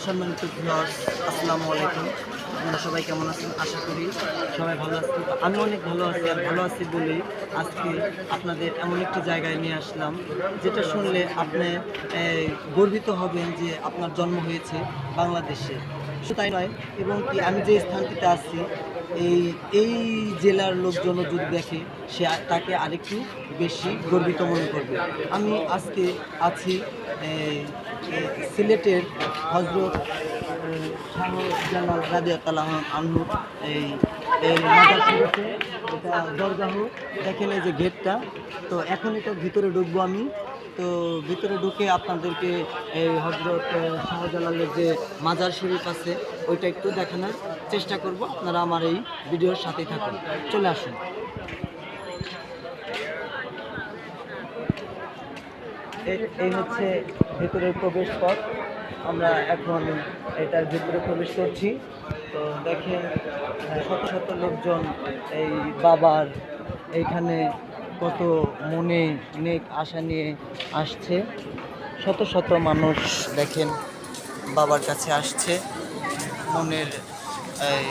সম্মানিত ভিউয়ার্স, আসসালামু আলাইকুম। আপনারা সবাই কেমন আছেন? আশা করি সবাই ভালো আছেন। আমি অনেক ভালো আছি, আর ভালো আছি বলেই আজকে আপনাদের এমন একটি জায়গায় নিয়ে আসলাম, যেটা শুনলে আপনি গর্বিত হবেন যে আপনার জন্ম হয়েছে বাংলাদেশে। শুধু তাই নয়, এবং কি আমি যে স্থানটিতে আছি, এই এই জেলার লোকজনও যদি দেখে, তাকে আরেকটু বেশি গর্বিত মনে করবে। আমি আজকে আছি সিলেটের হজরত শাহজালাল রাদিয়াল্লাহু আনহু এই এই মাজার শরীফে। এটা দরগাহ, দেখেন এই যে গেটটা। তো এখন এটা ভিতরে ঢুকবো আমি। তো ভিতরে ঢুকে আপনাদেরকে এই হজরত শাহজালালের যে মাজার শরীফ আছে ওইটা একটু দেখানোর চেষ্টা করব। আপনারা আমার এই ভিডিওর সাথেই থাকুন, চলে আসুন। এই হচ্ছে ভেতরের প্রবেশ পথ। আমরা এখন এটার ভিতরে প্রবেশ করছি। তো দেখেন শত শত লোকজন এই বাবার এইখানে কত মনে নেক আশা নিয়ে আসছে। শত শত মানুষ দেখেন বাবার কাছে আসছে মনের এই